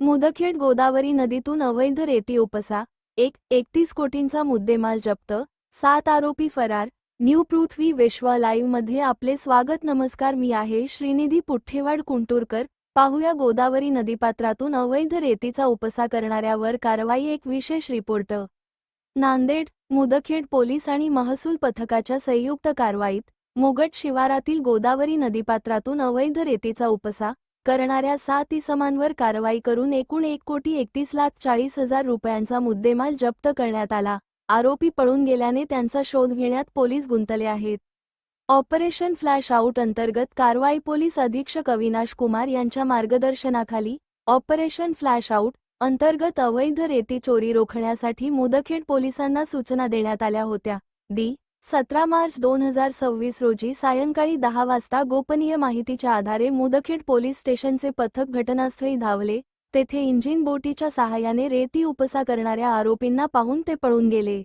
मुदखेड गोदावरी नदीतून अवैध रेती उपसा 31 कोटींचा मुद्देमाल जप्त, 7 आरोपी फरार। न्यू पृथ्वी विश्व लाईव्ह मध्ये आपले स्वागत। नमस्कार, मी आहे श्रीनिधी पुठ्ठेवाड कुंटूरकर। पाहूया गोदावरी नदीपात्रातून अवैध रेतीचा उपसा करणाऱ्यावर कारवाई, एक विशेष रिपोर्ट। नांदेड मुदखेड पोलीस आणि महसूल पथकाच्या संयुक्त कारवाईत मुगट शिवारातील गोदावरी नदीपात्रातून अवैध रेतीचा उपसा करणाऱ्या 7 इसमांवर कारवाई करून एकूण 1,31,40,000 रुपयांचा मुद्देमाल जप्त करण्यात आला। आरोपी पळून गेल्याने त्यांचा शोध घेण्यात पोलीस गुंतले आहेत। ऑपरेशन फ्लॅश आउट अंतर्गत कारवाई पोलीस अधीक्षक अविनाश कुमार यांच्या मार्गदर्शनाखाली ऑपरेशन फ्लॅश आउट अंतर्गत अवैध रेती चोरी रोखण्यासाठी मुदखेड पोलिसांना सूचना देण्यात आल्या होत्या। 17 मार्च 2026 रोजी सायंकाळी 10 वाजता गोपनीय माहितीच्या आधारे मुदखेड पोलीस स्टेशनचे पथक घटनास्थळी धावले। तेथे इंजिन बोटीच्या सहाय्याने रेती उपसा करणाऱ्या आरोपींना पाहून ते पळून गेले।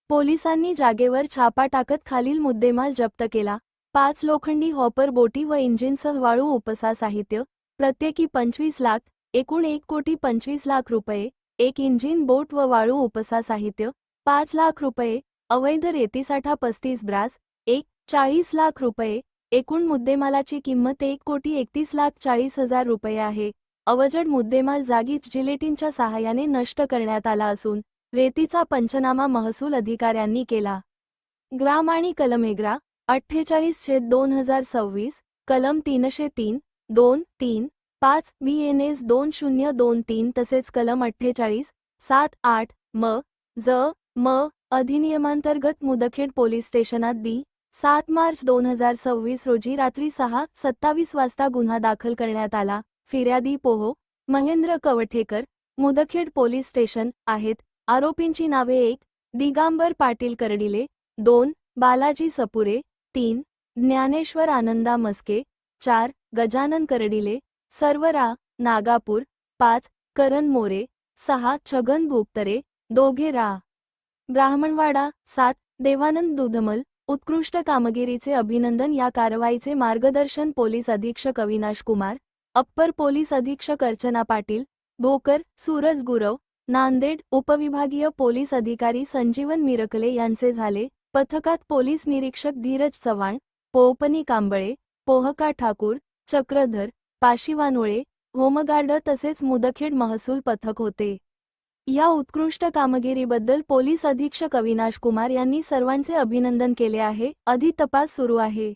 पोलिसांनी जागेवर छापा टाकत खालील मुद्देमाल जप्त केला: 5 लोखंडी हॉपर बोटी व इंजिनसह वाळू उपसा साहित्य, प्रत्येकी 25 लाख, एकूण 1,25,00,000 रुपये, एक इंजिन बोट व वाळू उपसा साहित्य 5 लाख रुपये, अवैध रेतीसाठा 35 ब्रास 40 लाख रुपये, एकूण मुद्देमालाची किंमत 1,31,40,000 रुपये आहे। अवजड मुद्देमाल जागीच जिलेटिनच्या सहाय्याने नष्ट करण्यात आला असून रेतीचा पंचनामा महसूल अधिकाऱ्यांनी केला। ग्राम आणि कलम एग्रा 48/2026, कलम 303(2)(3)(5) BNS 2023 तसेच कलम 48(7)(8) म अधिनियमांतर्गत मुदखेड पोलीस स्टेशनात 7 मार्च 2026 रोजी रात्री 6:27 वाजता गुन्हा दाखल करण्यात आला। फिर्यादी पोहो महेंद्र कवठेकर, मुदखेड पोलीस स्टेशन आहेत। आरोपींची नावे: 1 दिगांबर पाटील करडिले, 2 बालाजी सपुरे, 3 ज्ञानेश्वर आनंदा मस्के, 4 गजानन करडिले, सर्व नागापूर, 5 करण मोरे, 6 छगन भोगतरे, दोघे ब्राह्मणवाडा, 7 देवानंद दुधमल। उत्कृष्ट कामगिरीचे अभिनंदन। या कारवाईचे मार्गदर्शन पोलीस अधीक्षक अविनाश कुमार, अप्पर पोलीस अधीक्षक अर्चना पाटील, भोकर, सूरज गुरव, नांदेड, उपविभागीय पोलीस अधिकारी संजीवन मिरकले यांचे झाले। पथकात पोलीस निरीक्षक धीरज चव्हाण, पोपनी कांबळे, पोहका ठाकूर, चक्रधर, पाशिवानोळे, होमगार्ड तसेच मुदखेड महसूल पथक होते। या उत्कृष्ट कामगिरीबद्दल पोलीस अधीक्षक अविनाश कुमार यांनी सर्वांचे अभिनंदन केले आहे। अधिक तपास सुरू आहे।